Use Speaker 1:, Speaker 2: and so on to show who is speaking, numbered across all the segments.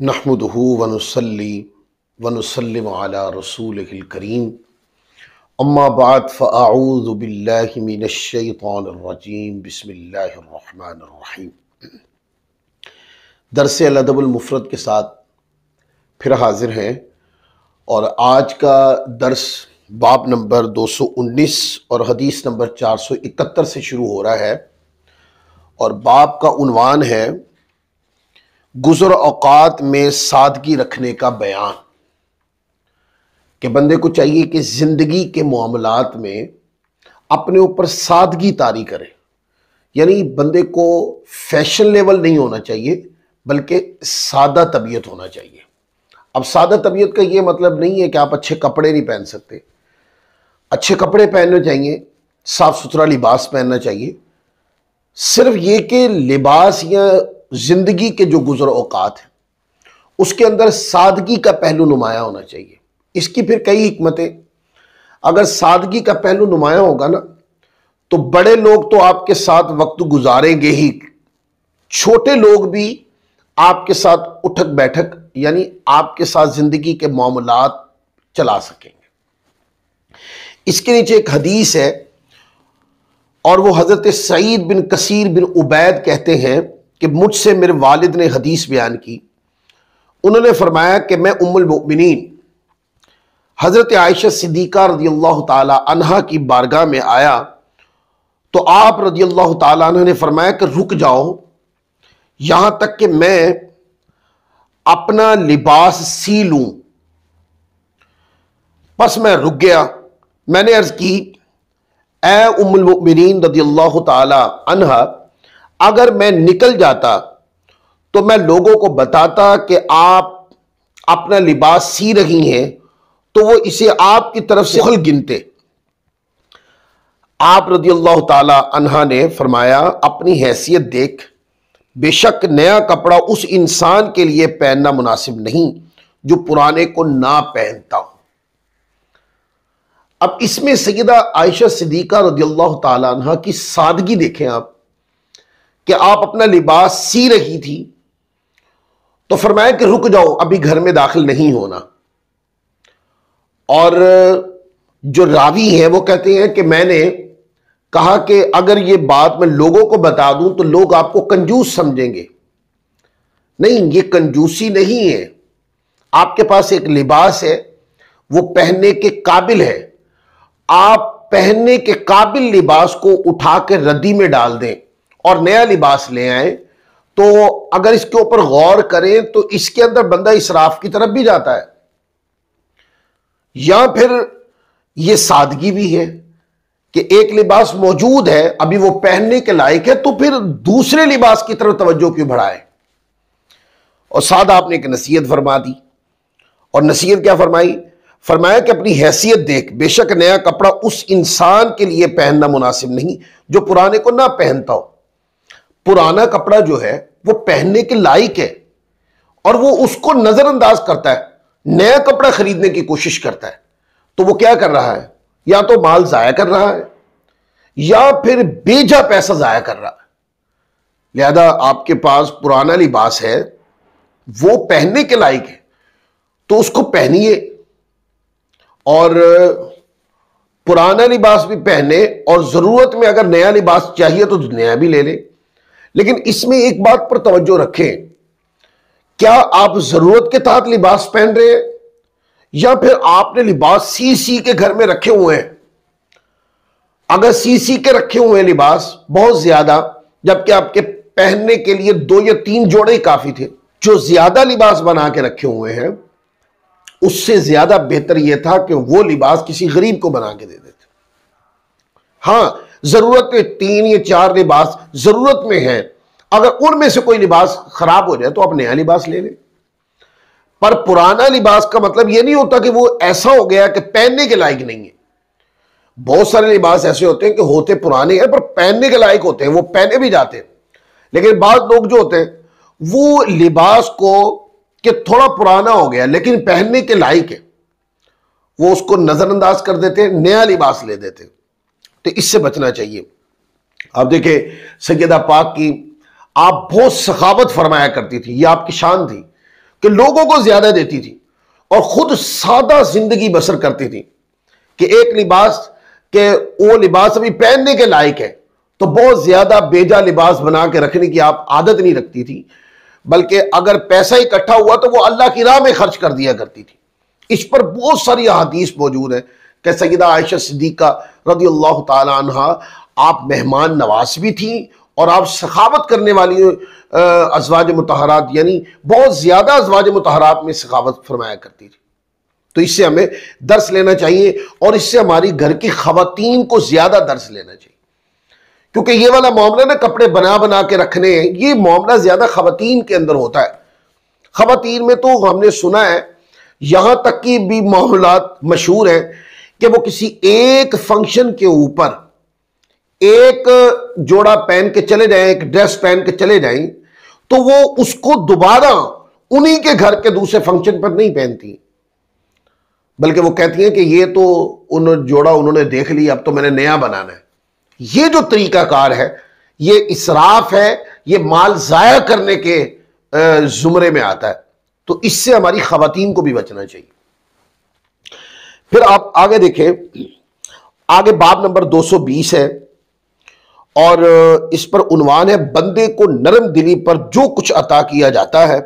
Speaker 1: نحمدہ ونصلی ونسلم علی رسولہ الکریم اما بعد فاعوذ باللہ من الشیطان الرجیم بسم اللہ الرحمن الرحیم۔ درس الادب المفرد کے ساتھ پھر حاضر ہیں، اور آج کا درس باب نمبر 219 اور حدیث نمبر 471 سے شروع ہو رہا ہے، اور باب کا عنوان ہے گزر اوقات میں سادگی رکھنے کا بیان، کہ بندے کو چاہیے کہ زندگی کے معاملات میں اپنے اوپر سادگی طاری کرے، یعنی بندے کو فیشن لیول نہیں ہونا چاہیے بلکہ سادہ طبیعت ہونا چاہیے۔ اب سادہ طبیعت کا یہ مطلب نہیں ہے کہ آپ اچھے کپڑے نہیں پہن سکتے، اچھے کپڑے پہننے چاہیے، صاف ستھرا لباس پہننا چاہیے، صرف یہ کہ لباس یا زندگی کے جو گزر اوقات ہیں اس کے اندر سادگی کا پہلو نمایاں ہونا چاہیے۔ اس کی پھر کئی حکمتیں، اگر سادگی کا پہلو نمایاں ہوگا نا تو بڑے لوگ تو آپ کے ساتھ وقت گزاریں گے ہی، چھوٹے لوگ بھی آپ کے ساتھ اٹھک بیٹھک یعنی آپ کے ساتھ زندگی کے معاملات چلا سکیں گے۔ اس کے نیچے ایک حدیث ہے، اور وہ حضرت سعید بن کثیر بن عبید کہتے ہیں کہ مجھ سے میرے والد نے حدیث بیان کی۔ انہوں نے فرمایا کہ میں ام المؤمنین حضرت عائشہ صدیقہ رضی اللہ تعالی عنہا کی بارگاہ میں آیا تو آپ رضی اللہ تعالی عنہ نے فرمایا کہ رک جاؤ یہاں تک کہ میں اپنا لباس سی لوں۔ پس میں رک گیا۔ میں نے عرض کی، اے ام المؤمنین رضی اللہ تعالی عنہا، اگر میں نکل جاتا تو میں لوگوں کو بتاتا کہ آپ اپنا لباس سی رہی ہیں تو وہ اسے آپ کی طرف سے خل گنتے۔ آپ رضی اللہ تعالی عنہ نے فرمایا، اپنی حیثیت دیکھ، بے شک نیا کپڑا اس انسان کے لیے پہننا مناسب نہیں جو پرانے کو نہ پہنتا ہو۔ اب اس میں سیدہ عائشہ صدیقہ رضی اللہ تعالی عنہ کی سادگی دیکھیں آپ، کہ آپ اپنا لباس سی رہی تھی تو فرمایا کہ رک جاؤ، ابھی گھر میں داخل نہیں ہونا۔ اور جو راوی ہیں وہ کہتے ہیں کہ میں نے کہا کہ اگر یہ بات میں لوگوں کو بتا دوں تو لوگ آپ کو کنجوس سمجھیں گے۔ نہیں، یہ کنجوسی نہیں ہے، آپ کے پاس ایک لباس ہے، وہ پہننے کے قابل ہے، آپ پہننے کے قابل لباس کو اٹھا کے ردی میں ڈال دیں اور نیا لباس لے آئیں، تو اگر اس کے اوپر غور کریں تو اس کے اندر بندہ اسراف کی طرف بھی جاتا ہے، یا پھر یہ سادگی بھی ہے کہ ایک لباس موجود ہے ابھی وہ پہننے کے لائق ہے تو پھر دوسرے لباس کی طرف توجہ کیوں بڑھائے۔ اور ساتھ آپ نے ایک نصیحت فرما دی، اور نصیحت کیا فرمائی؟ فرمایا کہ اپنی حیثیت دیکھ، بے شک نیا کپڑا اس انسان کے لیے پہننا مناسب نہیں جو پرانے کو نہ پہنتا ہو۔ پرانا کپڑا جو ہے وہ پہننے کے لائق ہے اور وہ اس کو نظر انداز کرتا ہے، نیا کپڑا خریدنے کی کوشش کرتا ہے، تو وہ کیا کر رہا ہے؟ یا تو مال ضائع کر رہا ہے یا پھر بیجا پیسہ ضائع کر رہا ہے۔ لہذا آپ کے پاس پرانا لباس ہے، وہ پہننے کے لائق ہے تو اس کو پہنیے، اور پرانا لباس بھی پہنے، اور ضرورت میں اگر نیا لباس چاہیے تو نیا بھی لے لیں۔ لیکن اس میں ایک بات پر توجہ رکھیں، کیا آپ ضرورت کے تحت لباس پہن رہے ہیں یا پھر آپ نے لباس سی کے گھر میں رکھے ہوئے ہیں؟ اگر سی کے رکھے ہوئے ہیں لباس بہت زیادہ، جبکہ آپ کے پہننے کے لیے 2 یا 3 جوڑے ہی کافی تھے، جو زیادہ لباس بنا کے رکھے ہوئے ہیں اس سے زیادہ بہتر یہ تھا کہ وہ لباس کسی غریب کو بنا کے دے دیتے۔ ہاں، ضرورت میں 3 یا 4 لباس ضرورت میں ہیں، اگر ان میں سے کوئی لباس خراب ہو جائے تو آپ نیا لباس لے لیں۔ پر پرانا لباس کا مطلب یہ نہیں ہوتا کہ وہ ایسا ہو گیا کہ پہننے کے لائق نہیں ہے۔ بہت سارے لباس ایسے ہوتے ہیں کہ ہوتے پرانے ہیں پر پہننے کے لائق ہوتے ہیں، وہ پہنے بھی جاتے ہیں، لیکن بعض لوگ جو ہوتے ہیں وہ لباس کو کہ تھوڑا پرانا ہو گیا لیکن پہننے کے لائق ہے، وہ اس کو نظر انداز کر دیتے ہیں، نیا لباس لے دیتے ہیں۔ تو اس سے بچنا چاہیے۔ آپ دیکھیں سیدہ پاک کی، آپ بہت سخاوت فرمایا کرتی تھی، یہ آپ کی شان تھی کہ لوگوں کو زیادہ دیتی تھی اور خود سادہ زندگی بسر کرتی تھی، کہ ایک لباس کہ وہ لباس ابھی پہننے کے لائق ہے تو بہت زیادہ بیجا لباس بنا کے رکھنے کی آپ عادت نہیں رکھتی تھی، بلکہ اگر پیسہ اکٹھا ہوا تو وہ اللہ کی راہ میں خرچ کر دیا کرتی تھی۔ اس پر بہت ساری احادیث موجود ہیں کہ سیدہ عائشہ صدیقہ رضی اللہ تعالی عنہا آپ مہمان نواز بھی تھیں اور آپ سخاوت کرنے والی ازواج مطہرات، یعنی بہت زیادہ ازواج مطہرات میں سخاوت فرمایا کرتی تھی۔ تو اس سے ہمیں درس لینا چاہیے اور اس سے ہماری گھر کی خواتین کو زیادہ درس لینا چاہیے، کیونکہ یہ والا معاملہ نا کپڑے بنا بنا کے رکھنے، یہ معاملہ زیادہ خواتین کے اندر ہوتا ہے۔ خواتین میں تو ہم نے سنا ہے یہاں تک کہ بھی معاملات مشہور ہیں کہ وہ کسی ایک فنکشن کے اوپر ایک جوڑا پہن کے چلے جائیں، ایک ڈریس پہن کے چلے جائیں تو وہ اس کو دوبارہ انہی کے گھر کے دوسرے فنکشن پر نہیں پہنتی، بلکہ وہ کہتی ہیں کہ یہ تو جوڑا انہوں نے دیکھ لیا، اب تو میں نے نیا بنانا ہے۔ یہ جو طریقہ کار ہے یہ اسراف ہے، یہ مال ضائع کرنے کے زمرے میں آتا ہے، تو اس سے ہماری خواتین کو بھی بچنا چاہیے۔ پھر آپ آگے دیکھیں، آگے باب نمبر 220 ہے اور اس پر عنوان ہے بندے کو نرم دلی پر جو کچھ عطا کیا جاتا ہے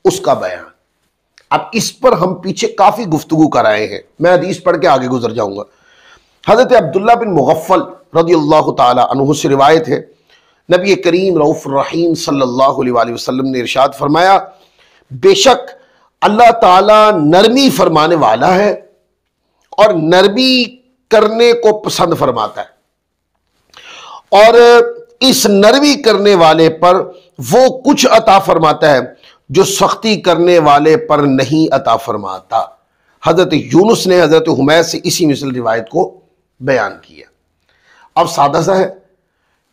Speaker 1: اس کا بیان۔ اب اس پر ہم پیچھے کافی گفتگو کر آئے ہیں، میں حدیث پڑھ کے آگے گزر جاؤں گا۔ حضرت عبداللہ بن مغفل رضی اللہ تعالی عنہ سے روایت ہے، نبی کریم رؤوف الرحیم صلی اللہ علیہ وآلہ وسلم نے ارشاد فرمایا، بے شک اللہ تعالی نرمی فرمانے والا ہے اور نرمی کرنے کو پسند فرماتا ہے، اور اس نرمی کرنے والے پر وہ کچھ عطا فرماتا ہے جو سختی کرنے والے پر نہیں عطا فرماتا۔ حضرت یونس نے حضرت حمید سے اسی مثل روایت کو بیان کیا۔ اب سادہ سا ہے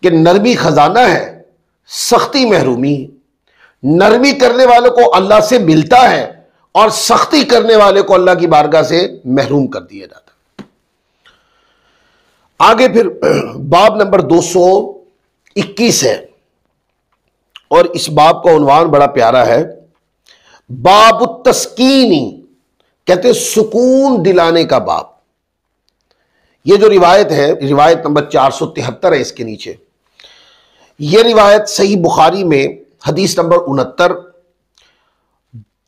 Speaker 1: کہ نرمی خزانہ ہے، سختی محرومی ہے۔ نرمی کرنے والے کو اللہ سے ملتا ہے اور سختی کرنے والے کو اللہ کی بارگاہ سے محروم کر دیا جاتا ہے۔ آگے پھر باب نمبر 221 ہے اور اس باب کا عنوان بڑا پیارا ہے، باب التسکینی، کہتے ہیں سکون دلانے کا باب۔ یہ جو روایت ہے، روایت نمبر 473 ہے اس کے نیچے، یہ روایت صحیح بخاری میں حدیث نمبر 69،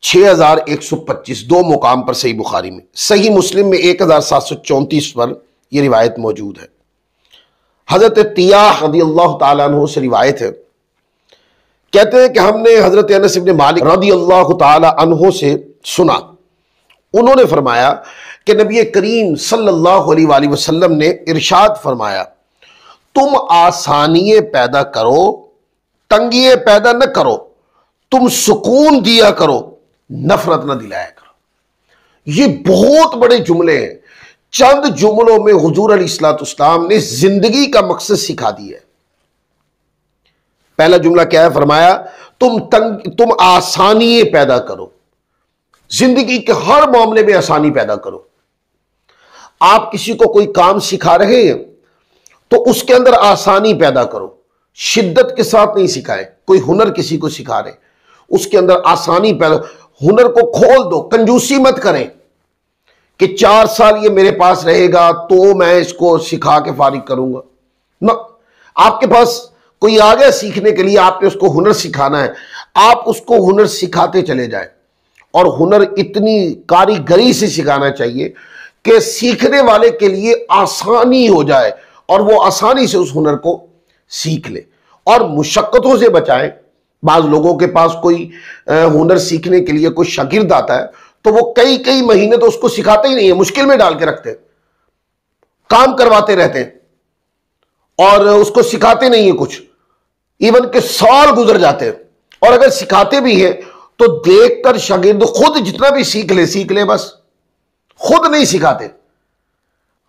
Speaker 1: 6125 دو مقام پر صحیح بخاری میں، صحیح مسلم میں 1734 پر یہ روایت موجود ہے۔ حضرت طیاح رضی اللہ تعالیٰ عنہ سے روایت ہے، کہتے ہیں کہ ہم نے حضرت انس بن مالک رضی اللہ تعالیٰ عنہ سے سنا، انہوں نے فرمایا کہ نبی کریم صلی اللہ علیہ وآلہ وسلم نے ارشاد فرمایا، تم آسانیے پیدا کرو، تنگیے پیدا نہ کرو، تم سکون دیا کرو، نفرت نہ دلایا کرو۔ یہ بہت بڑے جملے ہیں، چند جملوں میں حضور علیہ السلام نے زندگی کا مقصد سکھا دیا ہے۔ پہلا جملہ کیا ہے؟ فرمایا تم آسانی پیدا کرو، زندگی کے ہر معاملے میں آسانی پیدا کرو۔ آپ کسی کو کوئی کام سکھا رہے ہیں تو اس کے اندر آسانی پیدا کرو، شدت کے ساتھ نہیں سکھائیں۔ کوئی ہنر کسی کو سکھا رہے، اس کے اندر آسانی پیدا، ہنر کو کھول دو، کنجوسی مت کریں کہ 4 سال یہ میرے پاس رہے گا تو میں اس کو سکھا کے فارغ کروں گا۔ نہ، آپ کے پاس کوئی آ گیا سیکھنے کے لیے، آپ نے اس کو ہنر سکھانا ہے، آپ اس کو ہنر سکھاتے چلے جائیں، اور ہنر اتنی کاریگری سے سکھانا چاہیے کہ سیکھنے والے کے لیے آسانی ہو جائے اور وہ آسانی سے اس ہنر کو سیکھ لے، اور مشقتوں سے بچائیں۔ بعض لوگوں کے پاس کوئی ہنر سیکھنے کے لیے کوئی شاگرد آتا ہے تو وہ کئی مہینے تو اس کو سکھاتے ہی نہیں ہے، مشکل میں ڈال کے رکھتے ہیں، کام کرواتے رہتے ہیں اور اس کو سکھاتے نہیں ہیں کچھ، ایون کہ سال گزر جاتے ہیں، اور اگر سکھاتے بھی ہیں تو دیکھ کر شاگرد خود جتنا بھی سیکھ لے بس، خود نہیں سکھاتے۔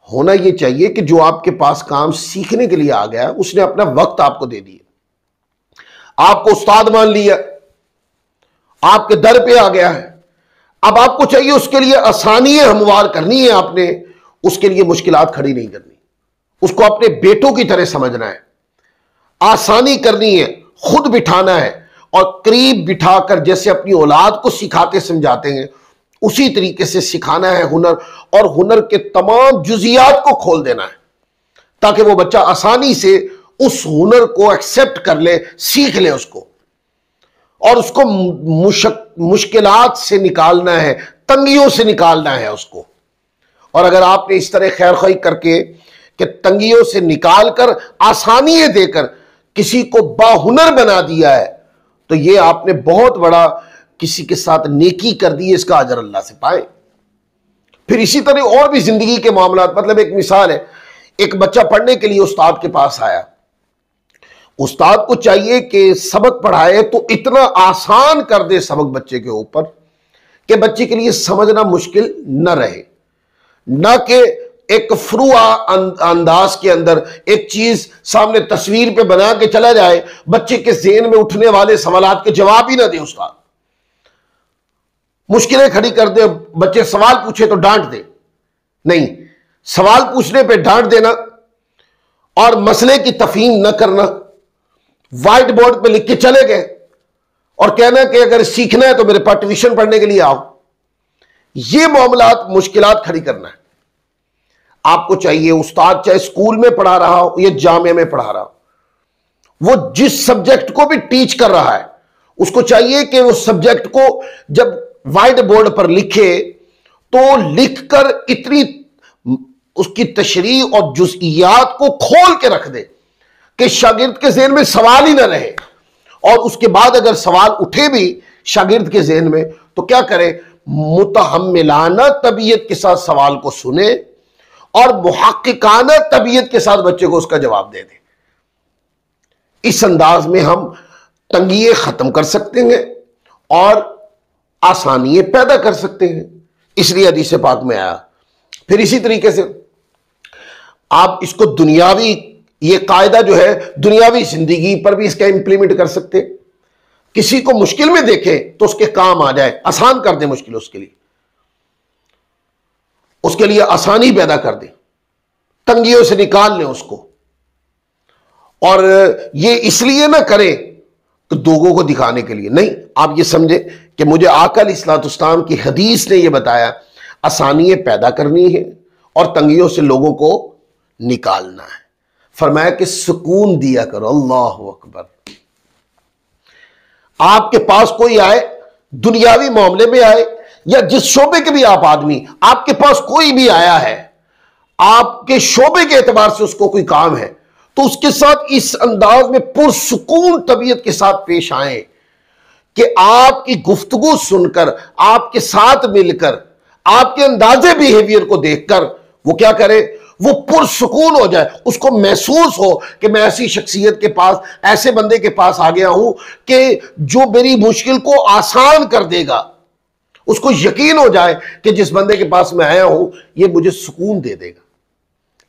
Speaker 1: ہونا یہ چاہیے کہ جو آپ کے پاس کام سیکھنے کے لیے آ گیا اس نے اپنا وقت آپ کو دے دیا، آپ کو استاد مان لیا، آپ کے در پہ آ گیا ہے، اب آپ کو چاہیے اس کے لیے آسانی ہموار کرنی ہے، آپ نے اس کے لیے مشکلات کھڑی نہیں کرنی، اس کو اپنے بیٹوں کی طرح سمجھنا ہے، آسانی کرنی ہے، خود بٹھانا ہے، اور قریب بٹھا کر جیسے اپنی اولاد کو سکھاتے سمجھاتے ہیں اسی طریقے سے سکھانا ہے ہنر، اور ہنر کے تمام جزیات کو کھول دینا ہے تاکہ وہ بچہ آسانی سے اس ہنر کو ایکسپٹ کر لے، سیکھ لے اس کو، اور اس کو مشکلات سے نکالنا ہے، تنگیوں سے نکالنا ہے اس کو۔ اور اگر آپ نے اس طرح خیر خواہی کر کے کہ تنگیوں سے نکال کر آسانیاں دے کر کسی کو باہنر بنا دیا ہے تو یہ آپ نے بہت بڑا کسی کے ساتھ نیکی کر دی ہے، اس کا اجر اللہ سے پائے۔ پھر اسی طرح اور بھی زندگی کے معاملات، مطلب ایک مثال ہے، ایک بچہ پڑھنے کے لیے استاد کے پاس آیا، استاد کو چاہیے کہ سبق پڑھائے تو اتنا آسان کر دے سبق بچے کے اوپر کہ بچے کے لیے سمجھنا مشکل نہ رہے، نہ کہ ایک فروع انداز کے اندر ایک چیز سامنے تصویر پہ بنا کے چلا جائے، بچے کے ذہن میں اٹھنے والے سوالات کے جواب ہی نہ دے استاد، مشکلیں کھڑی کر دے، بچے سوال پوچھے تو ڈانٹ دے۔ نہیں، سوال پوچھنے پہ ڈانٹ دینا اور مسئلے کی تفہیم نہ کرنا، وائٹ بورڈ پہ لکھ کے چلے گئے اور کہنا کہ اگر سیکھنا ہے تو میرے پاس ٹیوشن پڑھنے کے لیے آؤ، یہ معاملات مشکلات کھڑی کرنا ہے۔ آپ کو چاہیے استاد چاہے اسکول میں پڑھا رہا ہو یا جامعہ میں پڑھا رہا ہو، وہ جس سبجیکٹ کو بھی ٹیچ کر رہا ہے اس کو چاہیے کہ وہ سبجیکٹ کو جب وائٹ بورڈ پر لکھے تو لکھ کر اتنی اس کی تشریح اور جزئیات کو کھول کے رکھ دے کہ شاگرد کے ذہن میں سوال ہی نہ رہے، اور اس کے بعد اگر سوال اٹھے بھی شاگرد کے ذہن میں تو کیا کرے، متحملانہ طبیعت کے ساتھ سوال کو سنے اور محققانہ طبیعت کے ساتھ بچے کو اس کا جواب دے دے۔ اس انداز میں ہم تنگیاں ختم کر سکتے ہیں اور آسانیاں پیدا کر سکتے ہیں، اس لیے حدیث پاک میں آیا۔ پھر اسی طریقے سے آپ اس کو دنیاوی، یہ قاعدہ جو ہے دنیاوی زندگی پر بھی اس کا امپلیمنٹ کر سکتے، کسی کو مشکل میں دیکھیں تو اس کے کام آ جائے، آسان کر دیں مشکل، اس کے لیے آسانی پیدا کر دیں، تنگیوں سے نکال لیں اس کو، اور یہ اس لیے نہ کریں کہ لوگوں کو دکھانے کے لیے نہیں، آپ یہ سمجھیں کہ مجھے آقا علیہ الصلوۃ والسلام کی حدیث نے یہ بتایا آسانیاں پیدا کرنی ہے اور تنگیوں سے لوگوں کو نکالنا ہے۔ فرمایا کہ سکون دیا کرو، اللہ اکبر۔ آپ کے پاس کوئی آئے، دنیاوی معاملے میں آئے یا جس شعبے کے بھی آپ آدمی، آپ کے پاس کوئی بھی آیا ہے، آپ کے شعبے کے اعتبار سے اس کو کوئی کام ہے تو اس کے ساتھ اس انداز میں پرسکون طبیعت کے ساتھ پیش آئیں کہ آپ کی گفتگو سن کر، آپ کے ساتھ مل کر، آپ کے اندازے بیہیویئر کو دیکھ کر وہ کیا کرے، وہ پرسکون ہو جائے، اس کو محسوس ہو کہ میں ایسی شخصیت کے پاس، ایسے بندے کے پاس آ گیا ہوں کہ جو میری مشکل کو آسان کر دے گا، اس کو یقین ہو جائے کہ جس بندے کے پاس میں آیا ہوں یہ مجھے سکون دے دے گا۔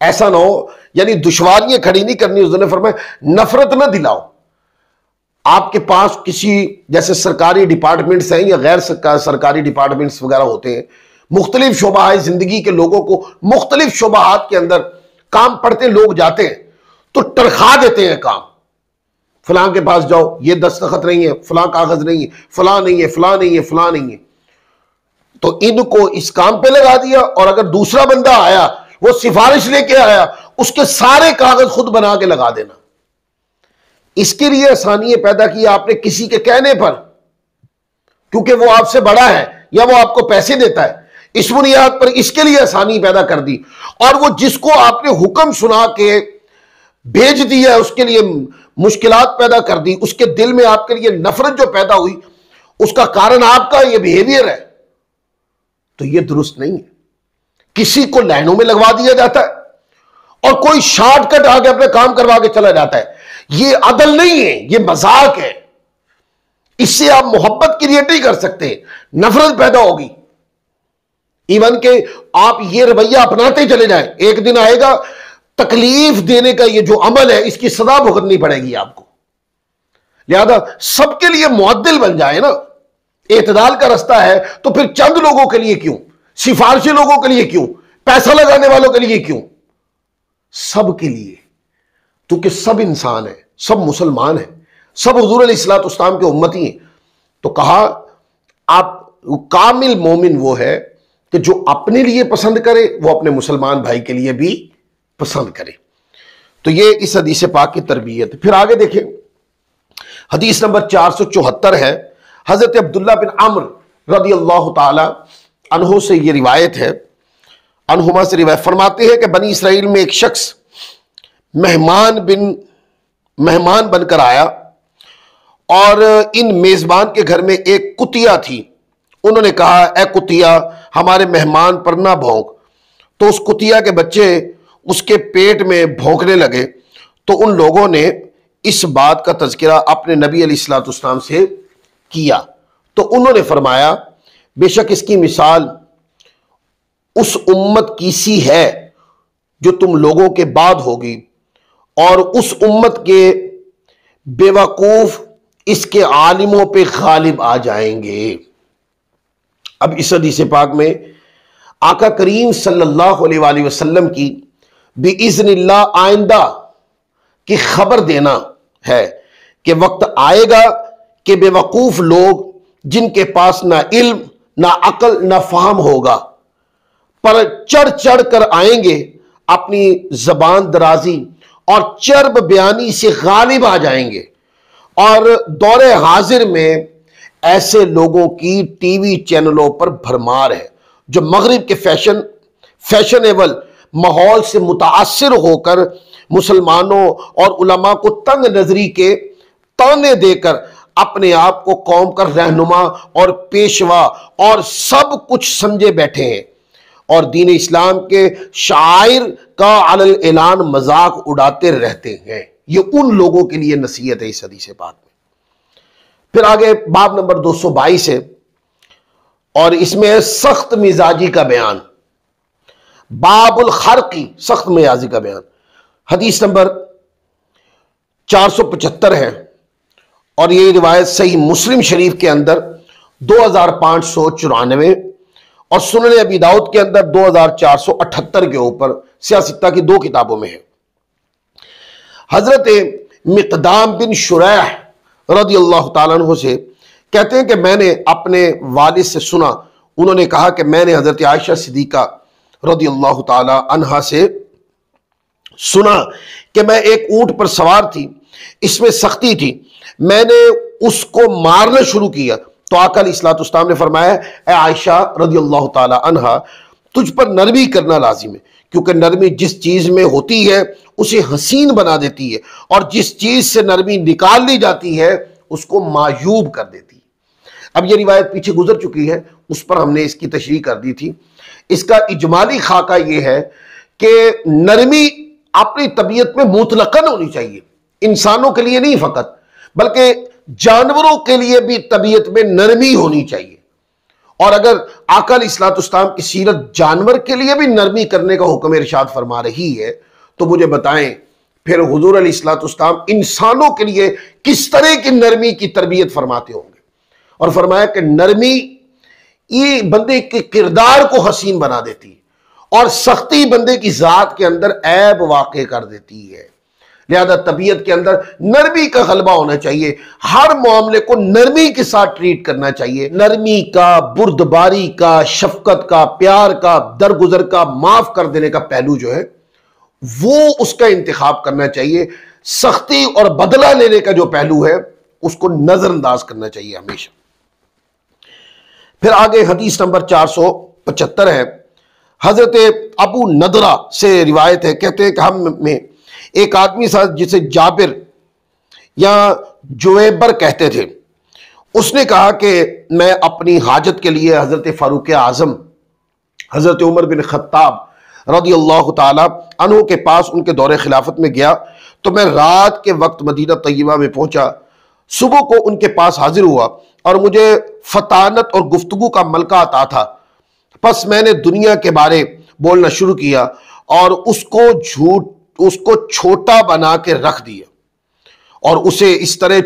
Speaker 1: ایسا نہ ہو، یعنی دشواریاں کھڑی نہیں کرنی، اس نے فرمایا نفرت نہ دلاؤ۔ آپ کے پاس کسی جیسے سرکاری ڈپارٹمنٹس ہیں یا غیر سرکاری ڈپارٹمنٹس وغیرہ ہوتے ہیں، مختلف شعبہ زندگی کے لوگوں کو مختلف شعبات کے اندر کام پڑھتے لوگ جاتے ہیں تو تنخواہ دیتے ہیں کام، فلاں کے پاس جاؤ، یہ دستخط نہیں ہے، فلاں کاغذ نہیں ہے، فلاں نہیں ہے، فلاں نہیں ہے، فلاں نہیں ہے، تو ان کو اس کام پہ لگا دیا، اور اگر دوسرا بندہ آیا وہ سفارش لے کے آیا، اس کے سارے کاغذ خود بنا کے لگا دینا۔ اس کے لیے آسانیاں پیدا کی آپ نے کسی کے کہنے پر، کیونکہ وہ آپ سے بڑا ہے یا وہ آپ کو پیسے دیتا ہے، اس بنیاد پر اس کے لیے آسانی پیدا کر دی، اور وہ جس کو آپ نے حکم سنا کے بھیج دیا اس کے لیے مشکلات پیدا کر دی، اس کے دل میں آپ کے لیے نفرت جو پیدا ہوئی اس کا کارن آپ کا یہ بیہیویئر ہے، تو یہ درست نہیں ہے۔ کسی کو لائنوں میں لگوا دیا جاتا ہے اور کوئی شارٹ کٹ آ کے اپنے کام کروا کے چلا جاتا ہے، یہ عدل نہیں ہے، یہ مذاق ہے۔ اس سے آپ محبت کریٹ نہیں کر سکتے، نفرت پیدا ہوگی۔ ایون کہ آپ یہ رویہ اپناتے چلے جائیں، ایک دن آئے گا تکلیف دینے کا یہ جو عمل ہے اس کی سزا بھگتنی پڑے گی آپ کو۔ لہذا سب کے لیے معدل بن جائے نا، اعتدال کا رستہ ہے تو پھر چند لوگوں کے لیے کیوں، سفارشی لوگوں کے لیے کیوں، پیسہ لگانے والوں کے لیے کیوں، سب کے لیے، کیونکہ سب انسان ہیں، سب مسلمان ہیں، سب حضور علیہ الصلوۃ والسلام کے امتی ہیں. تو کہا آپ کامل مومن وہ ہے کہ جو اپنے لیے پسند کرے وہ اپنے مسلمان بھائی کے لیے بھی پسند کرے. تو یہ اس حدیث پاک کی تربیت. پھر آگے دیکھیں حدیث نمبر 474 ہے. حضرت عبداللہ بن عمرو رضی اللہ تعالی عنہ سے یہ روایت ہے، عنہما سے روایت فرماتے ہیں کہ بنی اسرائیل میں ایک شخص مہمان بن کر آیا اور ان میزبان کے گھر میں ایک کتیا تھی. انہوں نے کہا اے کتیا ہمارے مہمان پر نہ بھونک. تو اس کتیا کے بچے اس کے پیٹ میں بھونکنے لگے. تو ان لوگوں نے اس بات کا تذکرہ اپنے نبی علیہ الصلوۃ والسلام سے کیا تو انہوں نے فرمایا بے شک اس کی مثال اس امت کی سی ہے جو تم لوگوں کے بعد ہوگی، اور اس امت کے بے وقوف اس کے عالموں پہ غالب آ جائیں گے. اب اس حدیث پاک میں آقا کریم صلی اللہ علیہ وآلہ وسلم کی بِإِذْنِ اللہ آئندہ کی خبر دینا ہے کہ وقت آئے گا کہ بے وقوف لوگ جن کے پاس نہ علم نہ عقل نہ فہم ہوگا پر چڑھ چڑھ کر آئیں گے، اپنی زبان درازی اور چرب بیانی سے غالب آ جائیں گے. اور دور حاضر میں ایسے لوگوں کی ٹی وی چینلوں پر بھرمار ہے جو مغرب کے فیشنیبل ماحول سے متاثر ہو کر مسلمانوں اور علماء کو تنگ نظری کے تانے دے کر اپنے آپ کو قوم کا رہنما اور پیشوا اور سب کچھ سمجھے بیٹھے ہیں، اور دین اسلام کے شاعر کا علی الاعلان مذاق اڑاتے رہتے ہیں. یہ ان لوگوں کے لیے نصیحت ہے اس حدیث پاک میں. پھر آگے باب نمبر 222 ہے اور اس میں ہے سخت مزاجی کا بیان. باب الخرقی، سخت مزاجی کا بیان. حدیث نمبر 475 ہے اور یہ روایت صحیح مسلم شریف کے اندر 2594 اور سنن ابی داؤد کے اندر 2478 کے اوپر سیاستہ کی 2 کتابوں میں ہے. حضرت مقدام بن شریح رضی اللہ تعالیٰ عنہ سے کہتے ہیں کہ میں نے اپنے والد سے سنا، انہوں نے کہا کہ میں نے حضرت عائشہ صدیقہ رضی اللہ تعالیٰ عنہ سے سنا کہ میں ایک اونٹ پر سوار تھی، اس میں سختی تھی، میں نے اس کو مارنا شروع کیا تو آقا علیہ الصلوۃ والسلام نے فرمایا اے عائشہ رضی اللہ تعالی عنہا تجھ پر نرمی کرنا لازم ہے، کیونکہ نرمی جس چیز میں ہوتی ہے اسے حسین بنا دیتی ہے، اور جس چیز سے نرمی نکال لی جاتی ہے اس کو معیوب کر دیتی ہے. اب یہ روایت پیچھے گزر چکی ہے، اس پر ہم نے اس کی تشریح کر دی تھی. اس کا اجمالی خاکہ یہ ہے کہ نرمی اپنی طبیعت میں مطلقاً ہونی چاہیے، انسانوں کے لیے نہیں فقط بلکہ جانوروں کے لیے بھی طبیعت میں نرمی ہونی چاہیے. اور اگر آقا علیہ الصلوۃ والسلام کی سیرت جانور کے لیے بھی نرمی کرنے کا حکم ارشاد فرما رہی ہے تو مجھے بتائیں پھر حضور علیہ الصلوۃ والسلام انسانوں کے لیے کس طرح کی نرمی کی تربیت فرماتے ہوں گے. اور فرمایا کہ نرمی یہ بندے کے کردار کو حسین بنا دیتی ہے اور سختی بندے کی ذات کے اندر عیب واقع کر دیتی ہے. لہذا طبیعت کے اندر نرمی کا غلبہ ہونا چاہیے، ہر معاملے کو نرمی کے ساتھ ٹریٹ کرنا چاہیے. نرمی کا، بردباری کا، شفقت کا، پیار کا، درگزر کا، معاف کر دینے کا پہلو جو ہے وہ اس کا انتخاب کرنا چاہیے. سختی اور بدلہ لینے کا جو پہلو ہے اس کو نظر انداز کرنا چاہیے ہمیشہ. پھر آگے حدیث نمبر 475 ہے. حضرت ابو نضرہ سے روایت ہے، کہتے ہیں کہ ہم میں ایک آدمی تھا جسے جابر یا جویبر کہتے تھے. اس نے کہا کہ میں اپنی حاجت کے لیے حضرت فاروق اعظم حضرت عمر بن خطاب رضی اللہ تعالی عنہ کے پاس ان کے دور خلافت میں گیا تو میں رات کے وقت مدینہ طیبہ میں پہنچا. صبح کو ان کے پاس حاضر ہوا اور مجھے فطانت اور گفتگو کا ملکہ عطا تھا. پس میں نے دنیا کے بارے بولنا شروع کیا اور اس کو چھوٹا بنا کے رکھ دیا اور اسے اس طرح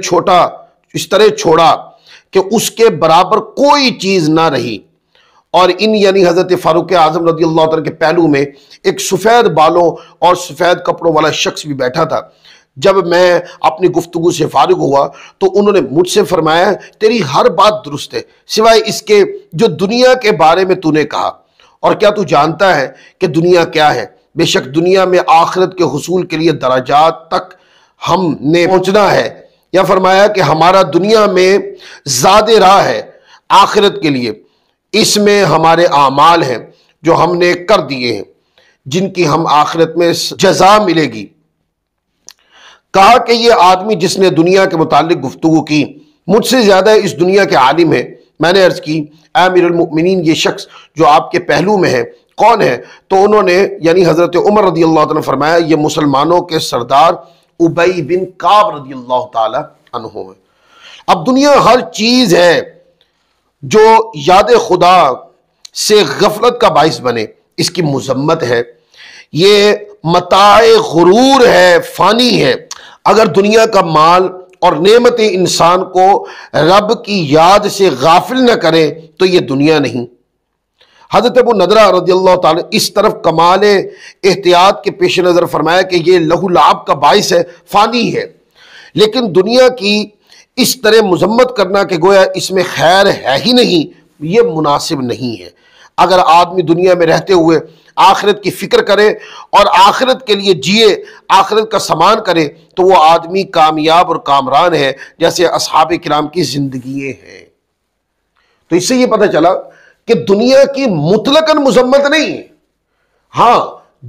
Speaker 1: چھوڑا کہ اس کے برابر کوئی چیز نہ رہی. اور یعنی حضرت فاروق اعظم رضی اللہ عنہ کے پہلو میں ایک سفید بالوں اور سفید کپڑوں والا شخص بھی بیٹھا تھا جب میں اپنی گفتگو سے فارغ ہوا تو انہوں نے مجھ سے فرمایا تیری ہر بات درست ہے سوائے اس کے جو دنیا کے بارے میں تو نے کہا، اور کیا تو جانتا ہے کہ دنیا کیا ہے؟ بے شک دنیا میں آخرت کے حصول کے لیے درجات تک ہم نے پہنچنا ہے، یا فرمایا کہ ہمارا دنیا میں زاد راہ ہے آخرت کے لیے، اس میں ہمارے اعمال ہیں جو ہم نے کر دیے ہیں جن کی ہم آخرت میں جزا ملے گی۔ کہا کہ یہ آدمی جس نے دنیا کے متعلق گفتگو کی مجھ سے زیادہ اس دنیا کے عالم ہے۔ میں نے عرض کی اے امیر المؤمنین یہ شخص جو آپ کے پہلو میں ہے کون ہے؟ تو انہوں نے یعنی حضرت عمر رضی اللہ عنہ نے فرمایا یہ مسلمانوں کے سردار ابی بن کعب رضی اللہ تعالی عنہ ہے۔ اب دنیا ہر چیز ہے جو یاد خدا سے غفلت کا باعث بنے، اس کی مذمت ہے، یہ متاع غرور ہے، فانی ہے۔ اگر دنیا کا مال اور نعمتیں انسان کو رب کی یاد سے غافل نہ کریں تو یہ دنیا نہیں۔ حضرت ابو نضرہ رضی اللہ تعالی اس طرف کمال احتیاط کے پیش نظر فرمایا کہ یہ لہو لعب کا باعث ہے، فانی ہے، لیکن دنیا کی اس طرح مذمت کرنا کہ گویا اس میں خیر ہے ہی نہیں، یہ مناسب نہیں ہے۔ اگر آدمی دنیا میں رہتے ہوئے آخرت کی فکر کرے اور آخرت کے لیے جیے، آخرت کا سامان کرے تو وہ آدمی کامیاب اور کامران ہے جیسے اصحاب کرام کی زندگییں ہیں۔ تو اس سے یہ پتہ چلا کہ دنیا کی مطلقاً مذمت نہیں ہے، ہاں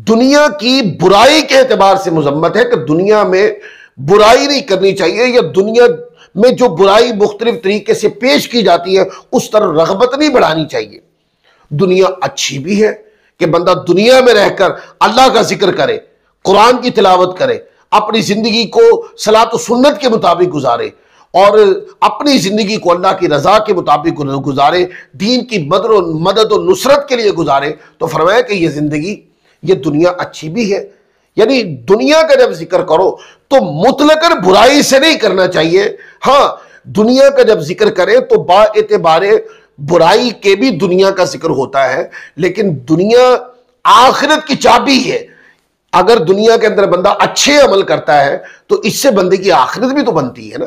Speaker 1: دنیا کی برائی کے اعتبار سے مذمت ہے کہ دنیا میں برائی نہیں کرنی چاہیے، یا دنیا میں جو برائی مختلف طریقے سے پیش کی جاتی ہے اس طرح رغبت نہیں بڑھانی چاہیے۔ دنیا اچھی بھی ہے کہ بندہ دنیا میں رہ کر اللہ کا ذکر کرے، قرآن کی تلاوت کرے، اپنی زندگی کو صلاۃ و سنت کے مطابق گزارے اور اپنی زندگی کو اللہ کی رضا کے مطابق گزارے، دین کی مدد و نصرت کے لیے گزارے۔ تو فرمایا کہ یہ زندگی، یہ دنیا اچھی بھی ہے، یعنی دنیا کا جب ذکر کرو تو مطلقاً برائی سے نہیں کرنا چاہیے، ہاں دنیا کا جب ذکر کرے تو با اعتبار برائی کے بھی دنیا کا ذکر ہوتا ہے، لیکن دنیا آخرت کی چابی ہے۔ اگر دنیا کے اندر بندہ اچھے عمل کرتا ہے تو اس سے بندے کی آخرت بھی تو بنتی ہے نا۔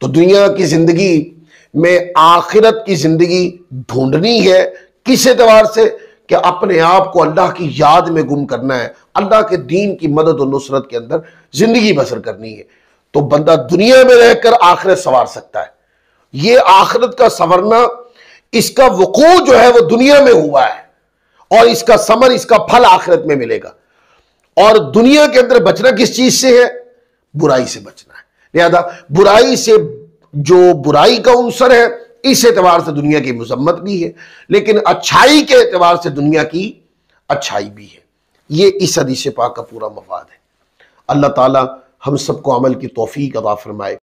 Speaker 1: تو دنیا کی زندگی میں آخرت کی زندگی ڈھونڈنی ہے، کس اعتبار سے؟ کہ اپنے آپ کو اللہ کی یاد میں گم کرنا ہے، اللہ کے دین کی مدد و نصرت کے اندر زندگی بسر کرنی ہے۔ تو بندہ دنیا میں رہ کر آخرت سنوار سکتا ہے۔ یہ آخرت کا سنورنا، اس کا وقوع جو ہے وہ دنیا میں ہوا ہے، اور اس کا ثمر، اس کا پھل آخرت میں ملے گا۔ اور دنیا کے اندر بچنا کس چیز سے ہے؟ برائی سے بچنا ہے۔ لہذا برائی سے، جو برائی کا عنصر ہے اس اعتبار سے دنیا کی مذمت بھی ہے، لیکن اچھائی کے اعتبار سے دنیا کی اچھائی بھی ہے۔ یہ اس حدیث پاک کا پورا مفاد ہے۔ اللہ تعالی ہم سب کو عمل کی توفیق عطا فرمائے۔